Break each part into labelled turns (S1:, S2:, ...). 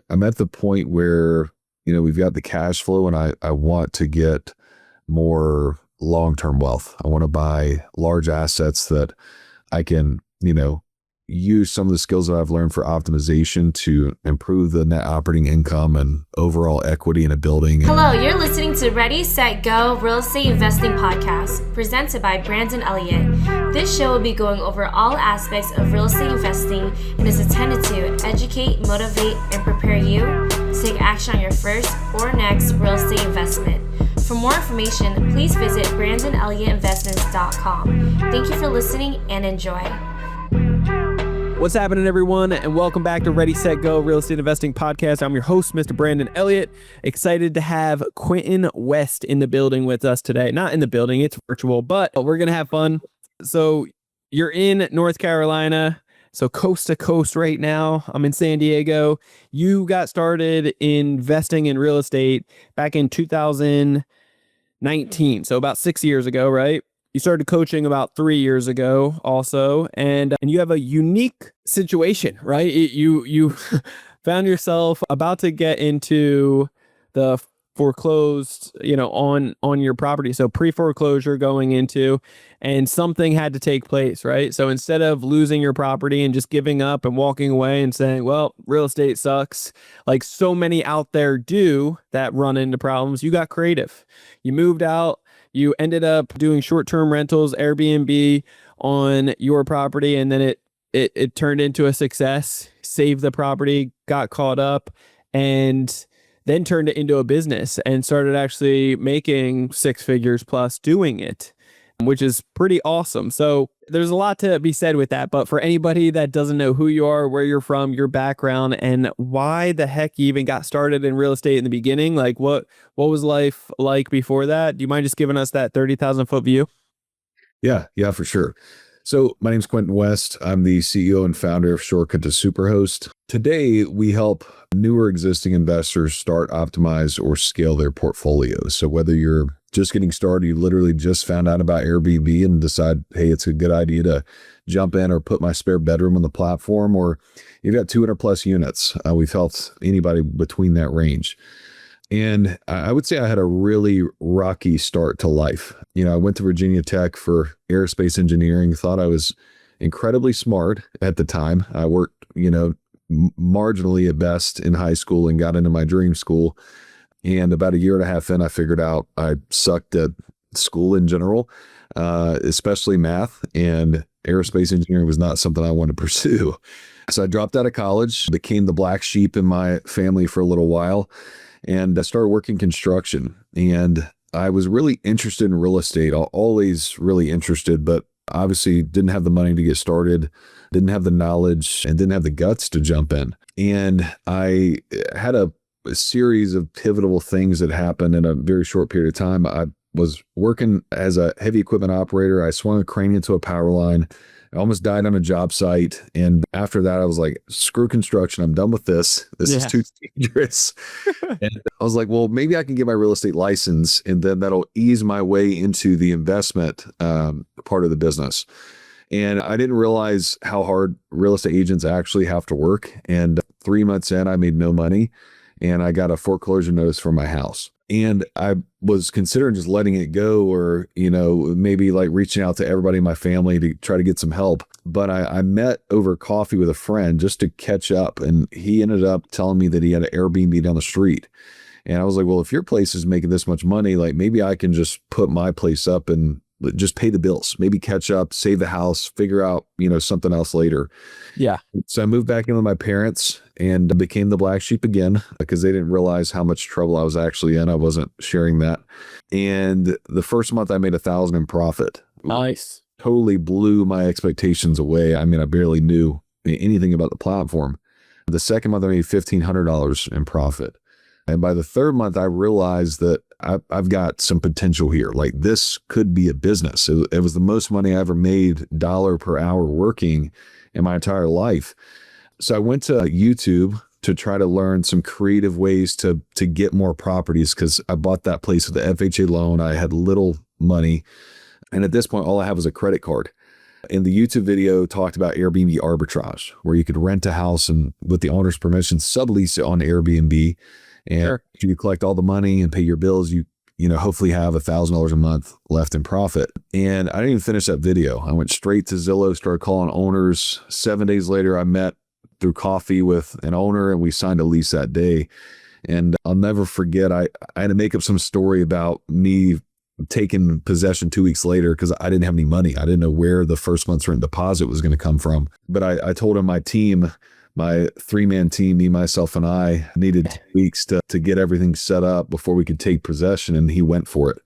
S1: I'm at the point where, we've got the cash flow and I want to get more long-term wealth. I want to buy large assets that I can, use some of the skills that I've learned for optimization to improve the net operating income and overall equity in a building.
S2: Hello, you're listening to Ready, Set, Go Real Estate Investing Podcast, presented by Brandon Elliott. This show will be going over all aspects of real estate investing and is intended to educate, motivate, and prepare you to take action on your first or next real estate investment. For more information, please visit BrandonElliottInvestments.com. Thank you for listening and enjoy.
S3: What's happening, everyone, and welcome back to Ready, Set, Go Real Estate Investing Podcast. I'm your host, Mr. Brandon Elliott. Excited to have Quentin West in the building with us today. Not in the building, it's virtual, but we're going to have fun. So you're in North Carolina, so coast to coast right now. I'm in San Diego. You got started investing in real estate back in 2019, so about 6 years ago, right? You started coaching about 3 years ago also, and you have a unique situation, right? You found yourself about to get into the foreclosed, on your property. So pre-foreclosure going into, and something had to take place, right? So instead of losing your property and just giving up and walking away and saying, well, real estate sucks, like so many out there do that run into problems, you got creative. You moved out. You ended up doing short-term rentals, Airbnb on your property, and then it turned into a success, saved the property, got caught up, and then turned it into a business and started actually making six figures plus doing it, which is pretty awesome. So there's a lot to be said with that. But for anybody that doesn't know who you are, where you're from, your background, and why the heck you even got started in real estate in the beginning, like what was life like before that? Do you mind just giving us that 30,000 foot view?
S1: Yeah, for sure. So my name's Quentin West. I'm the CEO and founder of Shortcut to Superhost. Today, we help newer existing investors start, optimize, or scale their portfolios. So whether you're just getting started, you literally just found out about Airbnb and decide, hey, it's a good idea to jump in or put my spare bedroom on the platform, or you've got 200 plus units. We've helped anybody between that range. And I would say I had a really rocky start to life. I went to Virginia Tech for aerospace engineering, thought I was incredibly smart at the time. I worked, marginally at best in high school and got into my dream school. And about a year and a half in, I figured out I sucked at school in general, especially math, and aerospace engineering was not something I wanted to pursue. So I dropped out of college, became the black sheep in my family for a little while, and I started working construction. And I was really interested in real estate, always really interested, but obviously didn't have the money to get started, didn't have the knowledge, and didn't have the guts to jump in. And I had a series of pivotal things that happened in a very short period of time. I was working as a heavy equipment operator. I swung a crane into a power line. I almost died on a job site. And after that, I was like, screw construction. I'm done with this. This is too dangerous. And I was like, well, maybe I can get my real estate license, and then that'll ease my way into the investment part of the business. And I didn't realize how hard real estate agents actually have to work. And 3 months in, I made no money. And I got a foreclosure notice for my house. And I was considering just letting it go, or, maybe like reaching out to everybody in my family to try to get some help. But I met over coffee with a friend just to catch up. And he ended up telling me that he had an Airbnb down the street. And I was like, well, if your place is making this much money, like maybe I can just put my place up and just pay the bills, maybe catch up, save the house, figure out, something else later.
S3: Yeah.
S1: So I moved back in with my parents and became the black sheep again because they didn't realize how much trouble I was actually in. I wasn't sharing that. And the first month I made $1,000 in profit.
S3: Nice.
S1: Totally blew my expectations away. I mean, I barely knew anything about the platform. The second month I made $1,500 in profit. And by the third month, I realized that I've got some potential here. Like this could be a business. It was the most money I ever made dollar per hour working in my entire life. So I went to YouTube to try to learn some creative ways to get more properties, because I bought that place with the FHA loan. I had little money. And at this point, all I had was a credit card. In the YouTube video, talked about Airbnb arbitrage, where you could rent a house and with the owner's permission, sublease it on Airbnb. And
S3: Sure.
S1: if you collect all the money and pay your bills, you hopefully have $1,000 a month left in profit. And I didn't even finish that video. I went straight to Zillow, started calling owners. 7 days later, I met through coffee with an owner and we signed a lease that day. And I'll never forget, I had to make up some story about me taking possession 2 weeks later because I didn't have any money. I didn't know where the first month's rent deposit was going to come from. But I told him my team, my 3-man team, me, myself, and I needed 2 weeks to get everything set up before we could take possession, and he went for it.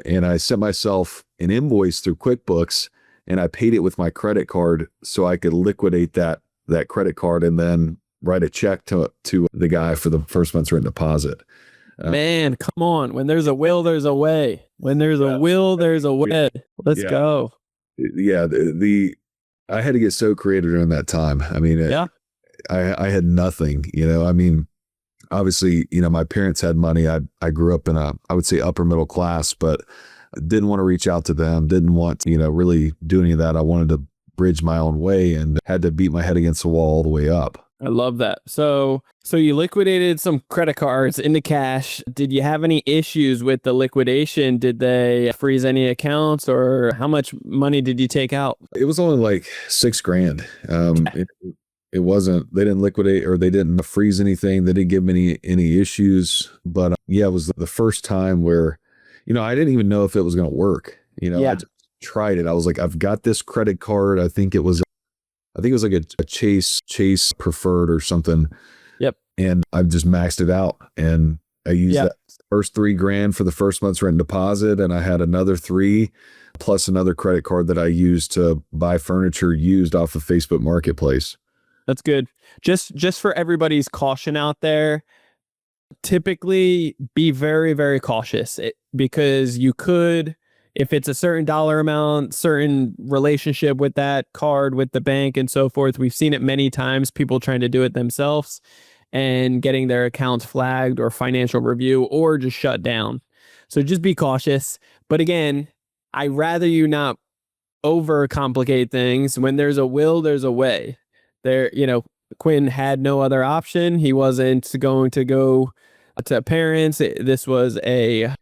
S1: And I sent myself an invoice through QuickBooks, and I paid it with my credit card so I could liquidate that credit card and then write a check to the guy for the first month's rent deposit.
S3: Man, come on. When there's a will, there's a way. When there's a will, there's a way. Let's go.
S1: Yeah, I had to get so creative during that time. I mean, I had nothing, I mean, obviously, my parents had money. I grew up in I would say upper middle class, but didn't want to reach out to them, didn't want to, really do any of that. I wanted to bridge my own way and had to beat my head against the wall all the way up.
S3: I love that. So you liquidated some credit cards into cash. Did you have any issues with the liquidation? Did they freeze any accounts, or how much money did you take out?
S1: It was only like $6,000. It wasn't, they didn't liquidate or they didn't freeze anything. They didn't give me any issues. But it was the first time where, I didn't even know if it was going to work. I just tried it. I was like, I've got this credit card. I think it was like a Chase Preferred or something.
S3: Yep.
S1: And I've just maxed it out. And I used that first $3,000 for the first month's rent deposit. And I had another $3,000 plus another credit card that I used to buy furniture used off of Facebook Marketplace.
S3: That's good. Just for everybody's caution out there, typically be very, very cautious because you could, if it's a certain dollar amount, certain relationship with that card, with the bank and so forth, we've seen it many times, people trying to do it themselves and getting their accounts flagged or financial review or just shut down. So just be cautious. But again, I'd rather you not overcomplicate things. When there's a will, there's a way. Quentin had no other option. He wasn't going to go to parents. This was an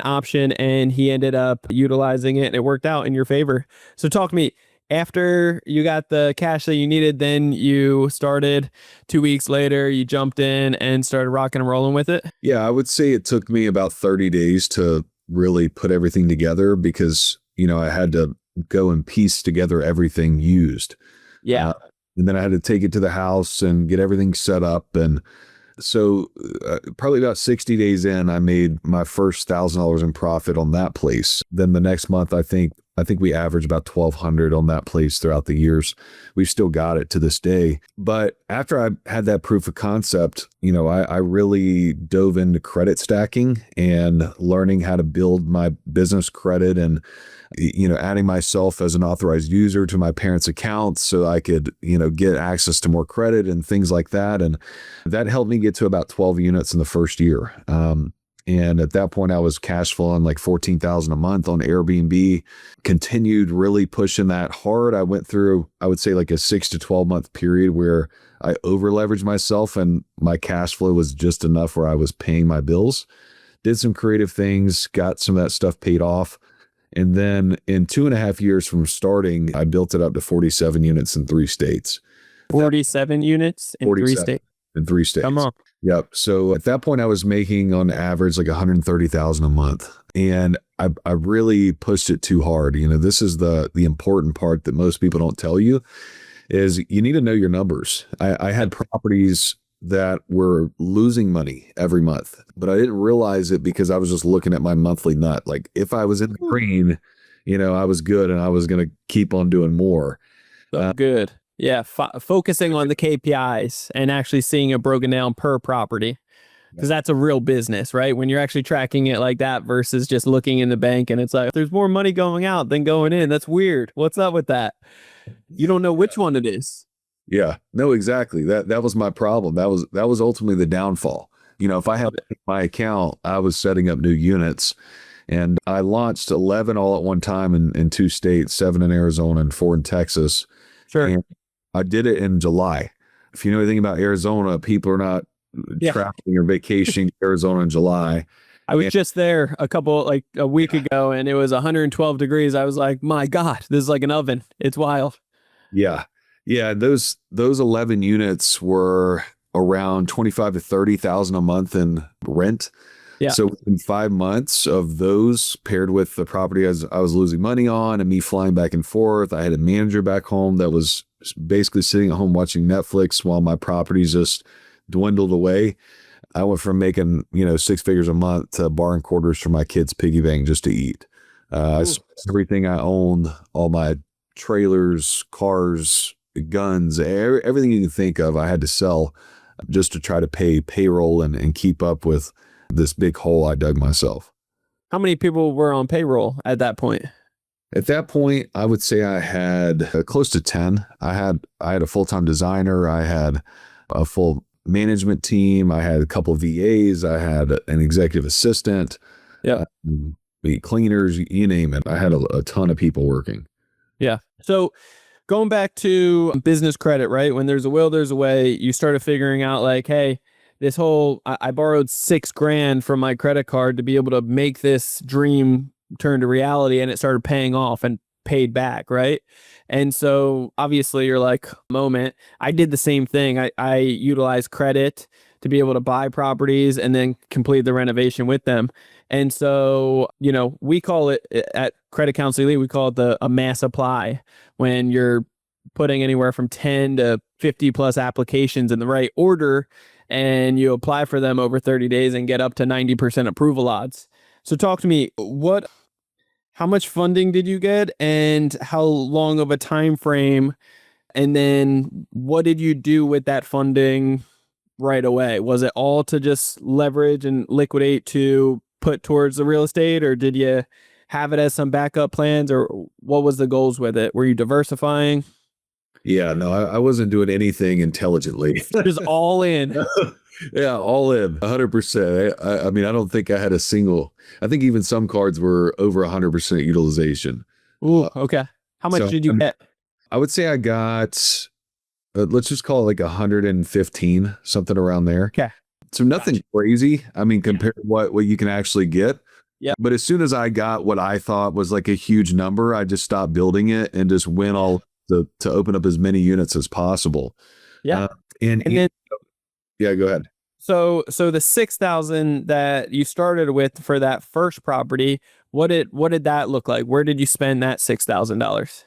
S3: option, and he ended up utilizing it, and it worked out in your favor. So talk to me. After you got the cash that you needed, then you started 2 weeks later, you jumped in and started rocking and rolling with it.
S1: Yeah, I would say it took me about 30 days to really put everything together because, I had to go and piece together everything used.
S3: Yeah.
S1: And then I had to take it to the house and get everything set up. And so probably about 60 days in, I made my first $1,000 in profit on that place. Then the next month, I think we averaged about $1,200 on that place throughout the years. We've still got it to this day. But after I had that proof of concept, I really dove into credit stacking and learning how to build my business credit and, adding myself as an authorized user to my parents' accounts so I could, get access to more credit and things like that. And that helped me get to about 12 units in the first year. And at that point, I was cash flowing like $14,000 a month on Airbnb, continued really pushing that hard. I went through, I would say like a 6 to 12 month period where I over leveraged myself and my cash flow was just enough where I was paying my bills, did some creative things, got some of that stuff paid off. And then in 2.5 years from starting, I built it up to 47 units in 3 states.
S3: 47 units in 3 states?
S1: In 3 states.
S3: Come on.
S1: Yep. So at that point, I was making on average like $130,000 a month. And I really pushed it too hard. This is the important part that most people don't tell you is you need to know your numbers. I had properties that were losing money every month, but I didn't realize it because I was just looking at my monthly nut. Like if I was in the green, I was good and I was going to keep on doing more.
S3: Good. Yeah. Focusing on the KPIs and actually seeing it broken down per property. Because that's a real business, right? When you're actually tracking it like that versus just looking in the bank and it's like, there's more money going out than going in. That's weird. What's up with that? You don't know which one it is.
S1: Yeah, no, exactly. That was my problem. That was ultimately the downfall. If I had my account, I was setting up new units And I launched 11 all at one time in 2 states, 7 in Arizona and 4 in Texas.
S3: Sure.
S1: And I did it in July. If you know anything about Arizona, people are not traveling or vacationing to Arizona in July.
S3: I was just there a week ago, and it was 112 degrees. I was like, my God, this is like an oven. It's wild.
S1: Yeah. Yeah. Those 11 units were around 25 to 30,000 a month in rent.
S3: Yeah.
S1: So in 5 months of those, paired with the property as I was losing money on and me flying back and forth, I had a manager back home that was basically sitting at home watching Netflix while my properties just dwindled away. I went from making, 6 figures a month to borrowing quarters from my kids' piggy bank just to eat. I sold everything I owned, all my trailers, cars, guns, everything you can think of, I had to sell just to try to pay payroll and keep up with this big hole I dug myself.
S3: How many people were on payroll at that point?
S1: At that point, I would say I had close to 10. I had a full-time designer. I had a full management team. I had a couple of VAs. I had an executive assistant.
S3: Yeah.
S1: Cleaners, you name it. I had a ton of people working.
S3: Yeah. So going back to business credit, right? When there's a will, there's a way. You started figuring out like, hey, I borrowed $6,000 from my credit card to be able to make this dream turn to reality, and it started paying off and paid back, right? And so obviously you're like, moment. I did the same thing. I utilized credit to be able to buy properties and then complete the renovation with them. And so, we call it at Credit Counseling Elite, we call it a mass apply, when you're putting anywhere from 10 to 50 plus applications in the right order, and you apply for them over 30 days and get up to 90% approval odds. So talk to me, how much funding did you get, and how long of a time frame? And then what did you do with that funding right away? Was it all to just leverage and liquidate to put towards the real estate, or did you have it as some backup plans, or what was the goals with it? Were you diversifying?
S1: Yeah, no, I wasn't doing anything intelligently.
S3: Just all in.
S1: Yeah, all in, 100%. I mean, I don't think I had I think even some cards were over 100% utilization.
S3: Ooh, okay. How much did you get?
S1: I would say I got, let's just call it like 115, something around there.
S3: Okay.
S1: So nothing crazy. I mean, compared to what you can actually get.
S3: Yeah.
S1: But as soon as I got what I thought was like a huge number, I just stopped building it and just went all to open up as many units as possible.
S3: Yeah.
S1: And then, yeah, go ahead.
S3: So the 6,000 that you started with for that first property, what did that look like? Where did you spend that $6,000?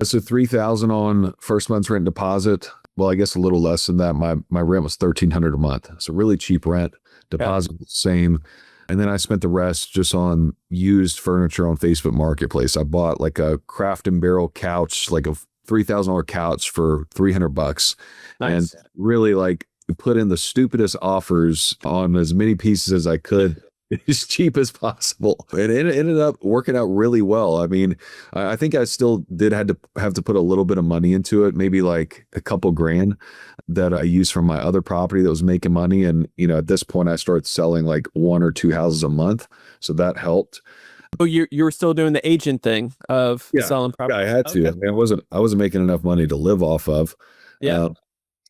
S1: So 3,000 on first month's rent deposit. Well, I guess a little less than that. My rent was $1,300 a month. So really cheap rent. Deposit was the same. And then I spent the rest just on used furniture on Facebook Marketplace. I bought like a Craft and Barrel couch, like a $3,000 couch for $300.
S3: Nice.
S1: And really like put in the stupidest offers on as many pieces as I could, as cheap as possible. And it ended up working out really well. I mean, I think I still have to put a little bit of money into it, maybe like a couple grand that I used from my other property that was making money. And, at this point I started selling like 1 or 2 houses a month. So that helped.
S3: Oh, you were still doing the agent thing of selling property.
S1: Yeah, I had to. Okay. I mean, I wasn't making enough money to live off of.
S3: Yeah.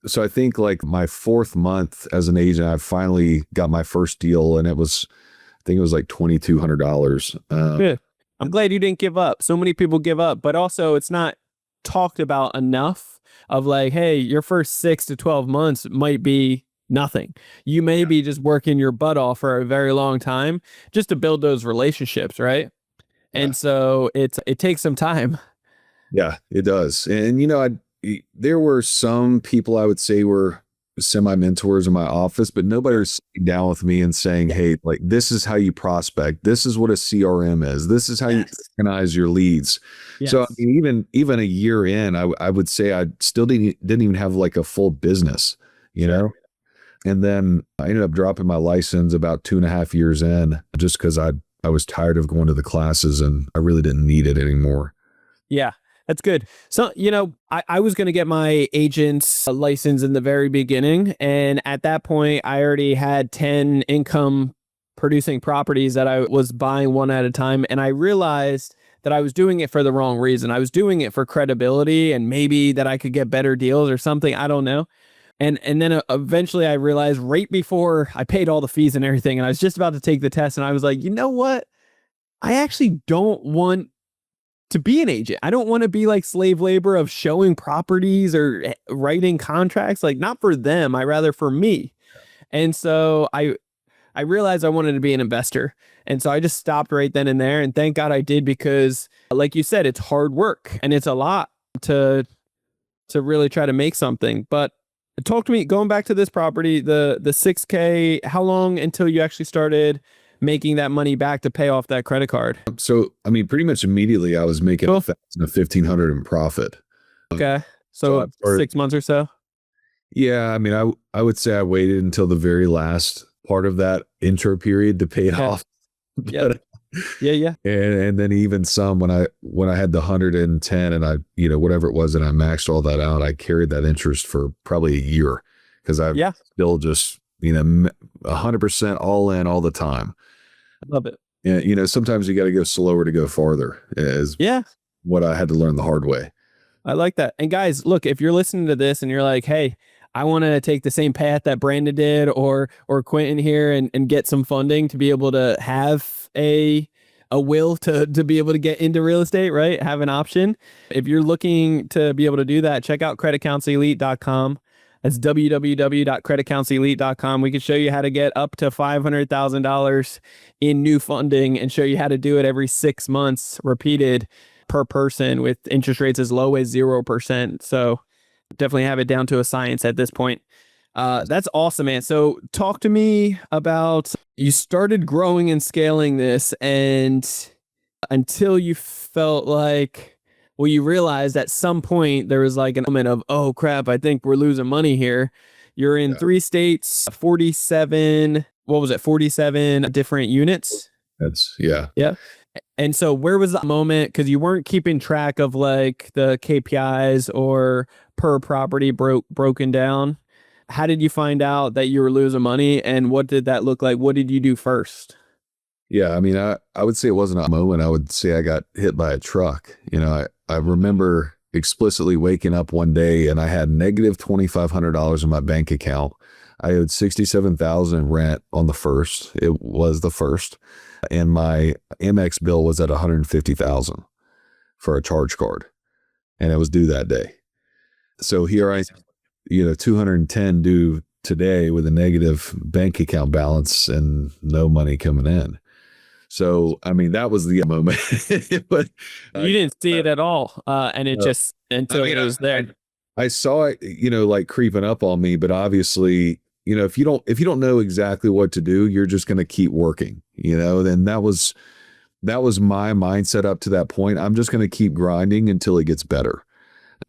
S1: So I think like my 4th month as an agent, I finally got my first deal, and I think it was like $2,200.
S3: Good. I'm glad you didn't give up. So many people give up, but also it's not talked about enough of like, hey, your first 6 to 12 months might be nothing. You may be just working your butt off for a very long time just to build those relationships, right? Yeah. And so it takes some time.
S1: Yeah, it does. And there were some people I would say were semi-mentors in my office, but nobody was sitting down with me and saying, hey, like, this is how you prospect. This is what a CRM is. This is how you organize your leads. Yes. So I mean, even a year in, I would say I still didn't even have like a full business, know? And then I ended up dropping my license about 2.5 years in, just because I was tired of going to the classes and I really didn't need it anymore.
S3: Yeah. That's good. So, I was going to get my agent's license in the very beginning. And at that point, I already had 10 income producing properties that I was buying one at a time. And I realized that I was doing it for the wrong reason. I was doing it for credibility and maybe that I could get better deals or something. I don't know. And then eventually I realized right before I paid all the fees and everything, and I was just about to take the test, and I was like, you know what? I actually don't want to be an agent. I don't want to be like slave labor of showing properties or writing contracts, like not for them. I rather for me. And so I realized I wanted to be an investor. And so I just stopped right then and there. And thank God I did, because like you said, it's hard work and it's a lot to really try to make something. But talk to me, going back to this property, the 6K, how long until you actually started making that money back to pay off that credit card?
S1: So, I mean, pretty much immediately I was making
S3: Cool.
S1: 1,500 in profit.
S3: Okay. So
S1: I started-
S3: 6 months or so?
S1: Yeah. I mean, I would say I waited until the very last part of that intro period to pay it
S3: Okay.
S1: off.
S3: Yeah. Yeah.
S1: And then even some when I had the 110 and I, whatever it was, and I maxed all that out, I carried that interest for probably a year because I still just, 100% all in all the time.
S3: Love it.
S1: And, sometimes you got to go slower to go farther is what I had to learn the hard way.
S3: I like that. And guys, look, if you're listening to this and you're like, hey, I want to take the same path that Brandon did or Quentin here and get some funding to be able to have a will to be able to get into real estate, right? Have an option. If you're looking to be able to do that, check out creditcounselelite.com. That's www.creditcounselelite.com. We can show you how to get up to $500,000 in new funding and show you how to do it every 6 months repeated per person with interest rates as low as 0%. So definitely have it down to a science at this point. That's awesome, man. So talk to me about, you started growing and scaling this, and until you felt like, well, you realized at some point there was like an element of, oh crap, I think we're losing money here. You're in 3 states, 47, what was it? 47 different units.
S1: Yeah.
S3: And so where was that moment? Because you weren't keeping track of like the KPIs or per property broken down. How did you find out that you were losing money, and what did that look like? What did you do first?
S1: Yeah. I mean, I would say it wasn't a moment. I would say I got hit by a truck. I remember explicitly waking up one day and I had negative $2,500 in my bank account. I owed $67,000 in rent on the first. It was the first. And my Amex bill was at $150,000 for a charge card. And it was due that day. So here I, 210 due today with a negative bank account balance and no money coming in. So, I mean, that was the moment. But
S3: you didn't see it at all. And it just, until it was there.
S1: I saw it, like creeping up on me, but obviously, if you don't know exactly what to do, you're just going to keep working, then that was my mindset up to that point. I'm just going to keep grinding until it gets better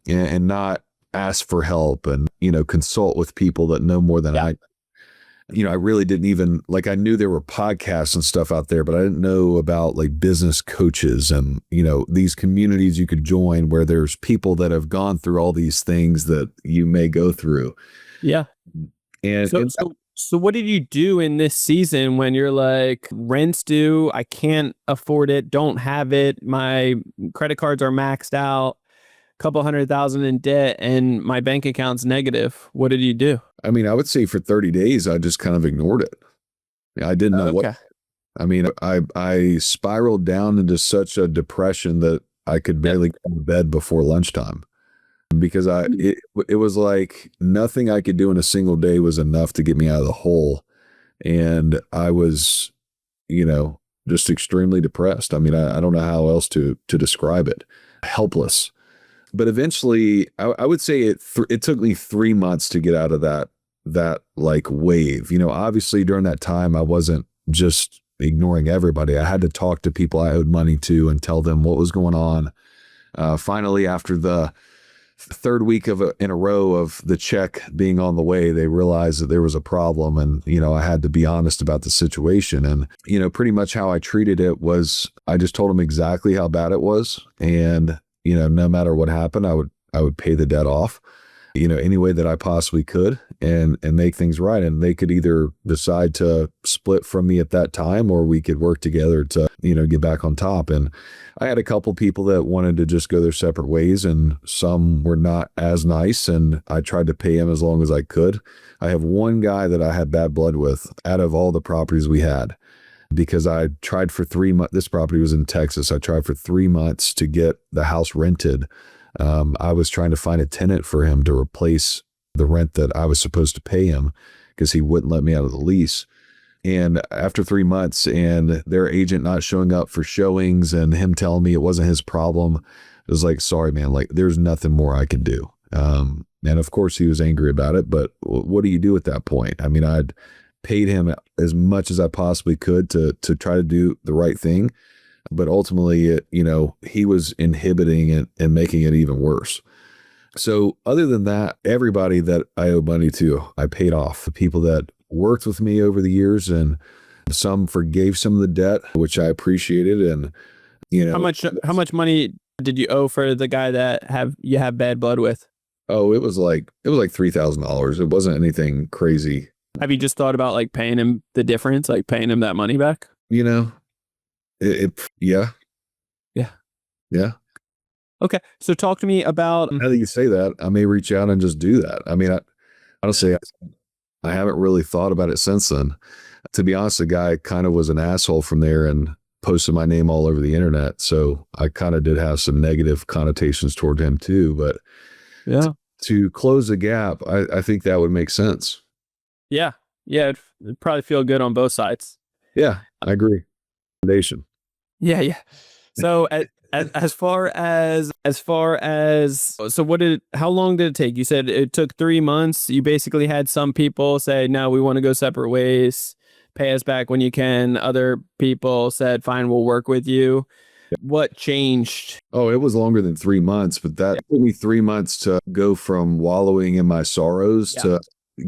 S1: and not ask for help and, consult with people that know more than I. I really didn't even, like, I knew there were podcasts and stuff out there, but I didn't know about like business coaches and, these communities you could join where there's people that have gone through all these things that you may go through.
S3: Yeah.
S1: And
S3: so what did you do in this season when you're like, rent's due, I can't afford it, don't have it, my credit cards are maxed out, couple $100,000 in debt, and my bank account's negative? What did you do?
S1: I mean, I would say for 30 days, I just kind of ignored it. I didn't know what. I mean, I spiraled down into such a depression that I could barely go to bed before lunchtime because it was like nothing I could do in a single day was enough to get me out of the hole. And I was, just extremely depressed. I mean, I don't know how else to describe it. Helpless. But eventually, I would say it took me 3 months to get out of that like wave. Obviously during that time, I wasn't just ignoring everybody. I had to talk to people I owed money to and tell them what was going on. Finally, after the 3rd week in a row of the check being on the way, they realized that there was a problem, and I had to be honest about the situation. And pretty much how I treated it was I just told them exactly how bad it was, and no matter what happened, I would pay the debt off. any way that I possibly could and make things right. And they could either decide to split from me at that time, or we could work together to, get back on top. And I had a couple people that wanted to just go their separate ways, and some were not as nice. And I tried to pay him as long as I could. I have one guy that I had bad blood with out of all the properties we had, because I tried for 3 months. This property was in Texas. I tried for 3 months to get the house rented. I was trying to find a tenant for him to replace the rent that I was supposed to pay him, because he wouldn't let me out of the lease. And after 3 months and their agent not showing up for showings and him telling me it wasn't his problem, it was like, sorry, man, like there's nothing more I can do. And of course he was angry about it, but what do you do at that point? I mean, I'd paid him as much as I possibly could to try to do the right thing. But ultimately, he was inhibiting it and making it even worse. So other than that, everybody that I owe money to, I paid off. The people that worked with me over the years, and some forgave some of the debt, which I appreciated. And,
S3: how much money did you owe for the guy that you have bad blood with?
S1: Oh, it was like $3,000. It wasn't anything crazy.
S3: Have you just thought about like paying him the difference, like paying him that money back?
S1: Yeah. Yeah.
S3: Okay. So talk to me about.
S1: Now that you say that, I may reach out and just do that. I mean, honestly, I haven't really thought about it since then. To be honest, the guy kind of was an asshole from there and posted my name all over the internet. So I kind of did have some negative connotations toward him too. But
S3: yeah,
S1: to close the gap, I think that would make sense.
S3: Yeah. It'd probably feel good on both sides.
S1: Yeah, I agree. Nation.
S3: Yeah. So as far as how long did it take? You said it took 3 months. You basically had some people say, no, we want to go separate ways. Pay us back when you can. Other people said, fine, we'll work with you. What changed?
S1: Oh, it was longer than 3 months, but that took me 3 months to go from wallowing in my sorrows to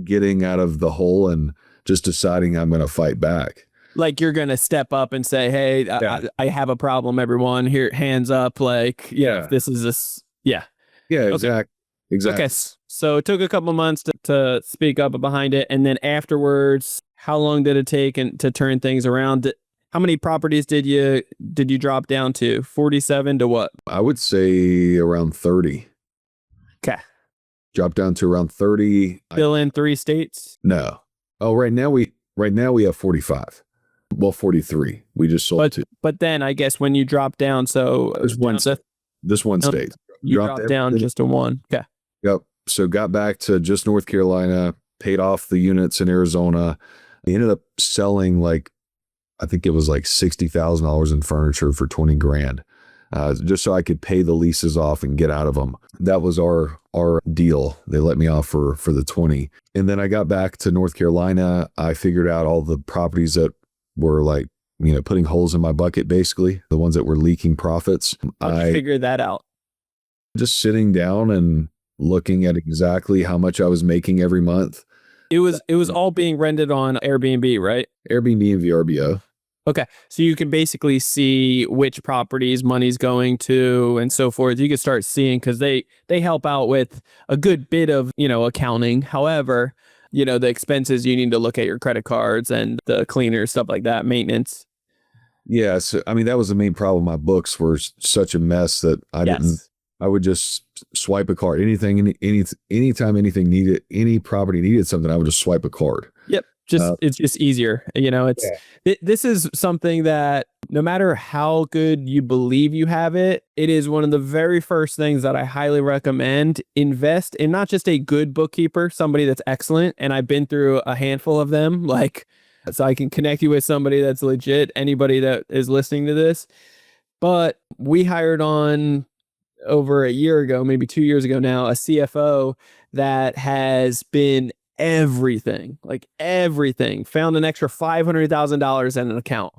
S1: getting out of the hole and just deciding I'm going to fight back.
S3: Like you're going to step up and say, hey, I have a problem, everyone. Here, hands up. Like, this is this. Yeah.
S1: Yeah, exactly.
S3: Okay. So it took a couple of months to speak up behind it. And then afterwards, how long did it take to turn things around? How many properties did you drop down to? 47 to what?
S1: I would say around 30.
S3: Okay.
S1: Dropped down to around 30.
S3: Still in 3 states?
S1: No. Oh, right now we have 45. Well, 43. We just sold 2.
S3: But then I guess when you drop down, so
S1: this one state.
S3: You dropped down just to 1. Okay.
S1: Yep. So got back to just North Carolina, paid off the units in Arizona. We ended up selling I think it was like $60,000 in furniture for 20 grand, just so I could pay the leases off and get out of them. That was our deal. They let me off for the 20. And then I got back to North Carolina. I figured out all the properties that were putting holes in my bucket, basically the ones that were leaking profits.
S3: I figured that out.
S1: Just sitting down and looking at exactly how much I was making every month.
S3: It was all being rented on Airbnb, right?
S1: Airbnb and VRBO.
S3: Okay. So you can basically see which properties money's going to and so forth. You can start seeing, because they help out with a good bit of, accounting. However, the expenses, you need to look at your credit cards and the cleaner, stuff like that, maintenance.
S1: Yeah. So, I mean, that was the main problem. My books were such a mess that I would just swipe a card. Anytime any property needed something, I would just swipe a card.
S3: Yep. It's just easier. This is something that no matter how good you believe you have it, it is one of the very first things that I highly recommend. Invest in not just a good bookkeeper, somebody that's excellent. And I've been through a handful of them, so I can connect you with somebody that's legit, anybody that is listening to this. But we hired on over a year ago, maybe 2 years ago now, a CFO that has been everything, found an extra $500,000 in an account.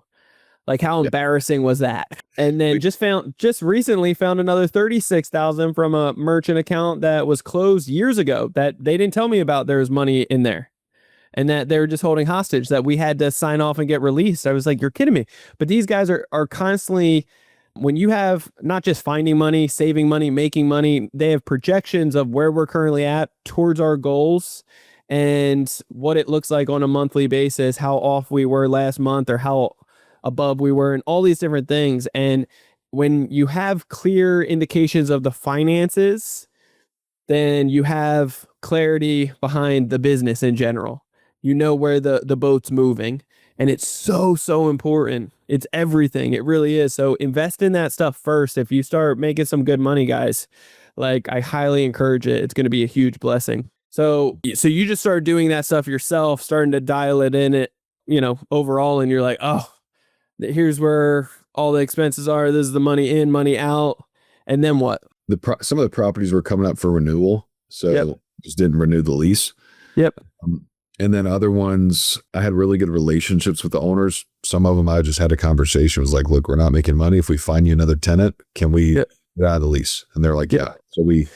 S3: How embarrassing was that? And then just recently found another $36,000 from a merchant account that was closed years ago that they didn't tell me about. There was money in there and that they were just holding hostage that we had to sign off and get released. I was like, you're kidding me. But these guys are constantly when you have not just finding money, saving money, making money, they have projections of where we're currently at towards our goals and what it looks like on a monthly basis, how off we were last month or how above we were, and all these different things. And when you have clear indications of the finances, then you have clarity behind the business in general. You know where the boat's moving. And it's so important. It's everything. It really is. So invest in that stuff first. If you start making some good money, guys, like I highly encourage it. It's going to be a huge blessing. So you just started doing that stuff yourself, starting to dial it in it, overall. And you're like, oh, here's where all the expenses are. This is the money in, money out. And then what?
S1: Some of the properties were coming up for renewal. So just didn't renew the lease.
S3: Yep.
S1: And then other ones, I had really good relationships with the owners. Some of them, I just had a conversation. It was like, look, we're not making money. If we find you another tenant, can we get out of the lease? And they're like, yeah. So we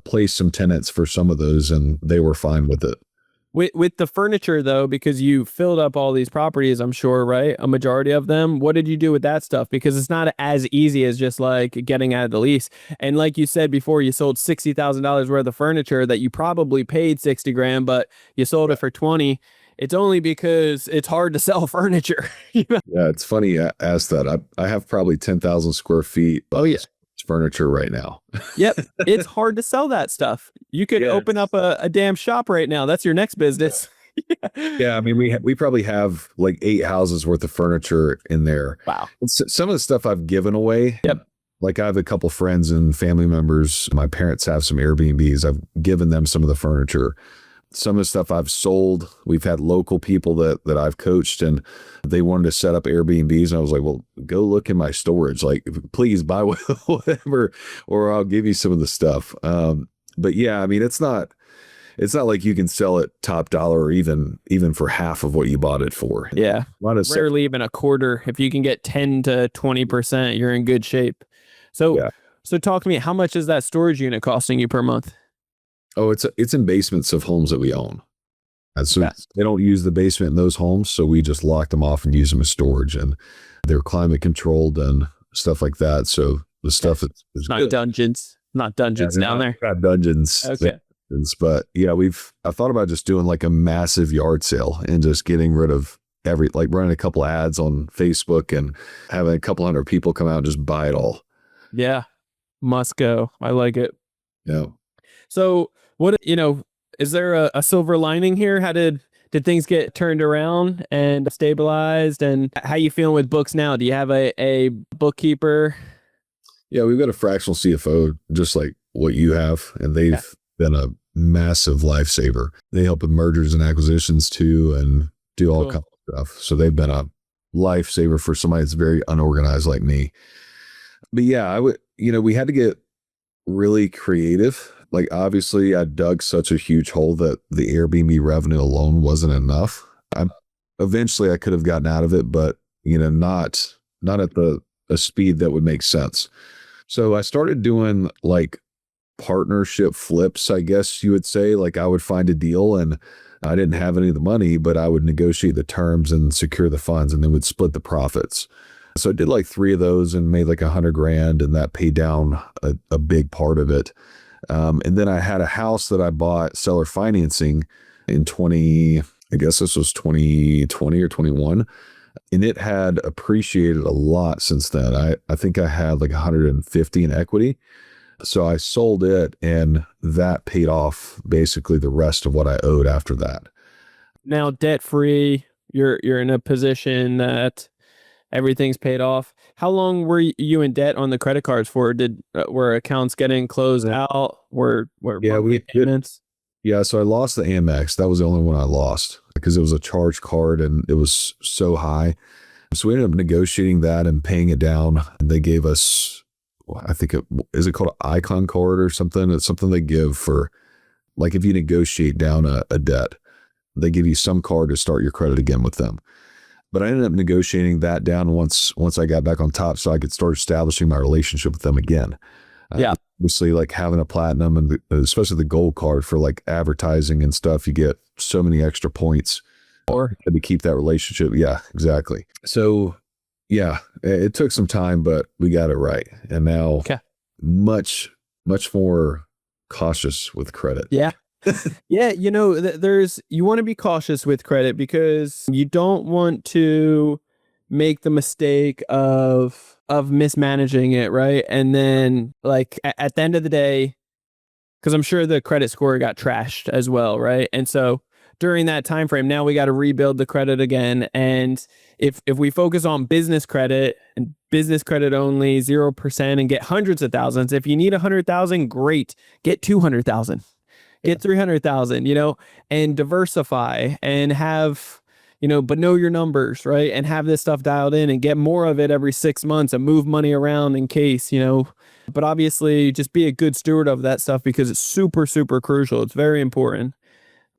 S1: placed some tenants for some of those and they were fine with it.
S3: With the furniture, though, because you filled up all these properties, I'm sure, right? A majority of them. What did you do with that stuff? Because it's not as easy as just like getting out of the lease. And like you said before, you sold $60,000 worth of furniture that you probably paid 60 grand, but you sold it for 20. It's only because it's hard to sell furniture.
S1: Yeah, it's funny you asked that. I have probably 10,000 square feet.
S3: Oh, yeah.
S1: Furniture right now.
S3: Yep. It's hard to sell that stuff. You could open up a damn shop right now. That's your next business.
S1: Yeah. I mean, we probably have like 8 houses worth of furniture in there.
S3: Wow.
S1: Some of the stuff I've given away.
S3: Yep.
S1: Like I have a couple friends and family members. My parents have some Airbnbs. I've given them some of the furniture. Some of the stuff I've sold. We've had local people that I've coached and they wanted to set up Airbnbs. And I was like, well, go look in my storage. Like, please buy whatever, or I'll give you some of the stuff. But yeah, I mean, it's not like you can sell it top dollar or even for half of what you bought it for.
S3: Yeah. Rarely even a quarter. If you can get 10 to 20%, you're in good shape. So talk to me, how much is that storage unit costing you per month?
S1: Oh, it's in basements of homes that we own. And so they don't use the basement in those homes. So we just lock them off and use them as storage, and they're climate controlled and stuff like that. So the stuff is
S3: not good. Not dungeons down there.
S1: Not dungeons.
S3: Okay.
S1: But yeah, I thought about just doing like a massive yard sale and just getting rid of running a couple ads on Facebook and having a couple hundred people come out and just buy it all.
S3: Yeah. Must go. I like it.
S1: Yeah.
S3: So what, is there a silver lining here? How did things get turned around and stabilized? And how you feeling with books now? Do you have a bookkeeper?
S1: Yeah, we've got a fractional CFO, just like what you have. And they've been a massive lifesaver. They help with mergers and acquisitions too, and do all kinds of stuff. So they've been a lifesaver for somebody that's very unorganized like me. But yeah, we had to get really creative. Like, obviously, I dug such a huge hole that the Airbnb revenue alone wasn't enough. Eventually, I could have gotten out of it, but not at a speed that would make sense. So I started doing like partnership flips, I guess you would say. Like, I would find a deal, and I didn't have any of the money, but I would negotiate the terms and secure the funds, and then would split the profits. So I did like 3 of those and made like $100,000, and that paid down a big part of it. And then I had a house that I bought seller financing in I guess this was 2020 or 21. And it had appreciated a lot since then. I think I had like 150 in equity. So I sold it, and that paid off basically the rest of what I owed after that.
S3: Now debt free, you're in a position that everything's paid off. How long were you in debt on the credit cards for? Were accounts getting closed out? Were payments?
S1: Yeah, so I lost the Amex. That was the only one I lost because it was a charge card and it was so high. So we ended up negotiating that and paying it down. And they gave us, I think is it called an Icon card or something? It's something they give for, like, if you negotiate down a debt, they give you some card to start your credit again with them. But I ended up negotiating that down once I got back on top, so I could start establishing my relationship with them again. Obviously, like having a platinum and especially the gold card for like advertising and stuff, you get so many extra points
S3: or
S1: to keep that relationship. Yeah, exactly. So Yeah, it took some time, but we got it right. And now
S3: Okay.
S1: much, much more cautious with credit.
S3: Yeah. Yeah, you want to be cautious with credit because you don't want to make the mistake of mismanaging it, right? And then like at the end of the day, because I'm sure the credit score got trashed as well, right? And so during that time frame, now we got to rebuild the credit again. And if we focus on business credit and business credit only 0% and get hundreds of thousands, if you need 100,000, great, get 200,000, get 300,000, and diversify and have, but know your numbers, right? And have this stuff dialed in and get more of it every 6 months and move money around in case, but obviously just be a good steward of that stuff because it's super, super crucial. It's very important.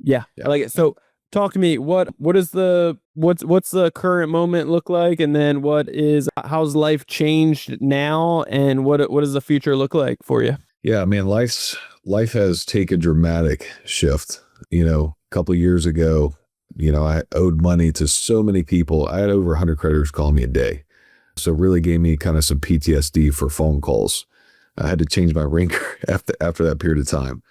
S3: Yeah, I like it. So talk to me. What's the current moment look like? And then how's life changed now? And what does the future look like for you?
S1: Yeah, man, life has taken a dramatic shift. A couple of years ago, I owed money to so many people. I had over 100 creditors calling me a day. So it really gave me kind of some PTSD for phone calls. I had to change my ringer after that period of time.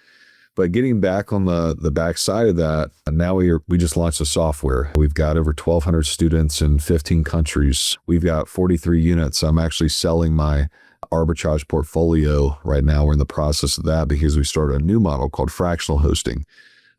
S1: But getting back on the backside of that, now we just launched a software. We've got over 1,200 students in 15 countries. We've got 43 units. I'm actually selling my arbitrage portfolio right now. We're in the process of that because we started a new model called fractional hosting.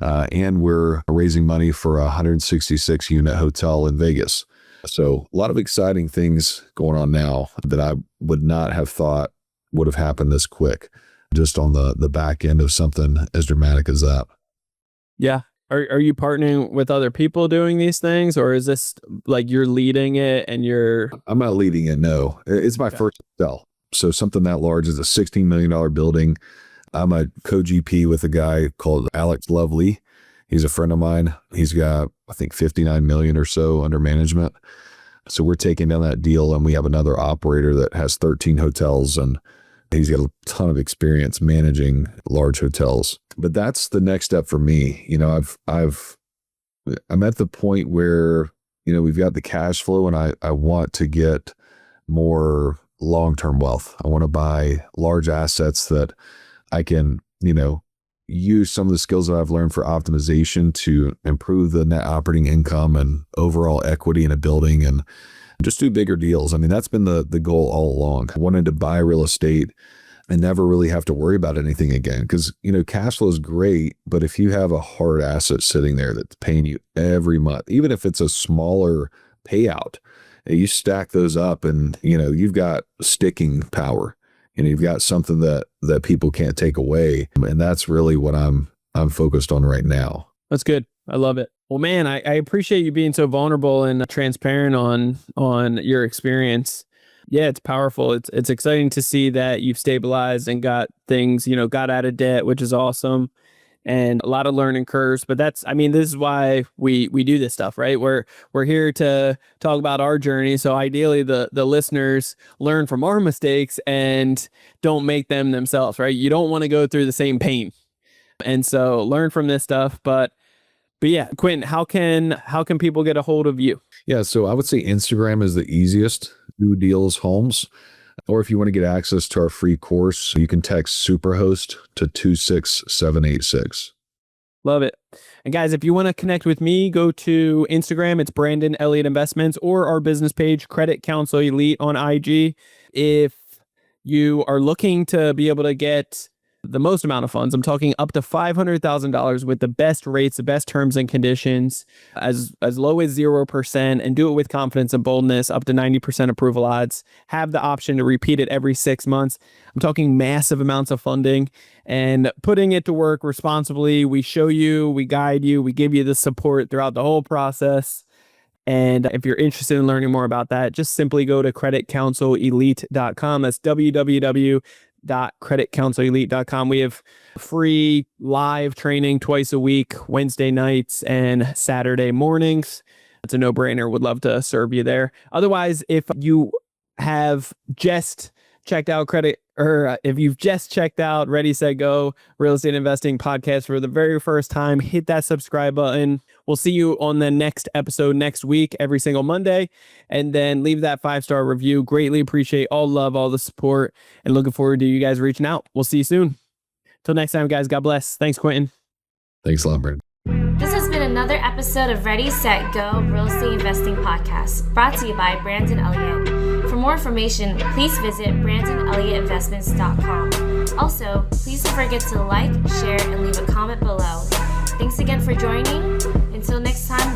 S1: And we're raising money for a 166 unit hotel in Vegas. So a lot of exciting things going on now that I would not have thought would have happened this quick, just on the back end of something as dramatic as that.
S3: Yeah. Are you partnering with other people doing these things, or is this like you're leading it and you're...
S1: I'm not leading it. No, it's my first hotel. So something that large is a $16 million building. I'm a co-GP with a guy called Alex Lovely. He's a friend of mine. He's got, I think, 59 million or so under management. So we're taking down that deal, and we have another operator that has 13 hotels, and he's got a ton of experience managing large hotels. But that's the next step for me. I'm at the point where, we've got the cash flow, and I want to get more long-term wealth. I want to buy large assets that I can, use some of the skills that I've learned for optimization to improve the net operating income and overall equity in a building and just do bigger deals. I mean, that's been the goal all along. I wanted to buy real estate and never really have to worry about anything again. Because, cash flow is great, but if you have a hard asset sitting there that's paying you every month, even if it's a smaller payout, you stack those up and, you've got sticking power. You've got something that people can't take away. And that's really what I'm focused on right now.
S3: That's good. I love it. Well, man, I appreciate you being so vulnerable and transparent on your experience. Yeah, it's powerful. It's exciting to see that you've stabilized and got things, got out of debt, which is awesome. And a lot of learning curves, but this is why we do this stuff, right? We're here to talk about our journey. So ideally the listeners learn from our mistakes and don't make them themselves, right? You don't want to go through the same pain. And so learn from this stuff. But yeah, Quentin, how can people get a hold of you?
S1: Yeah. So I would say Instagram is the easiest. New Deals Homes. Or if you want to get access to our free course, you can text Superhost to 26786.
S3: Love it. And guys, if you want to connect with me, go to Instagram. It's Brandon Elliott Investments, or our business page, Credit Counsel Elite on IG. If you are looking to be able to get the most amount of funds, I'm talking up to $500,000 with the best rates, the best terms and conditions, as low as 0%, and do it with confidence and boldness, up to 90% approval odds. Have the option to repeat it every 6 months. I'm talking massive amounts of funding and putting it to work responsibly. We show you, we guide you, we give you the support throughout the whole process. And if you're interested in learning more about that, just simply go to creditcounselelite.com. That's www.creditcounselelite.com. We have free live training twice a week, Wednesday nights and Saturday mornings. It's a no-brainer. Would love to serve you there. Otherwise, if you have just checked out if you've just checked out Ready, Set, Go Real Estate Investing Podcast for the very first time, hit that subscribe button. We'll see you on the next episode next week, every single Monday. And then leave that 5-star review. Greatly appreciate all love, all the support, and looking forward to you guys reaching out. We'll see you soon. Till next time, guys. God bless. Thanks, Quentin.
S1: Thanks a lot, Brandon.
S2: This has been another episode of Ready, Set, Go Real Estate Investing Podcast, brought to you by Brandon Elliott. For more information, please visit BrandonElliottInvestments.com. Also, please don't forget to like, share, and leave a comment below. Thanks again for joining. Until next time,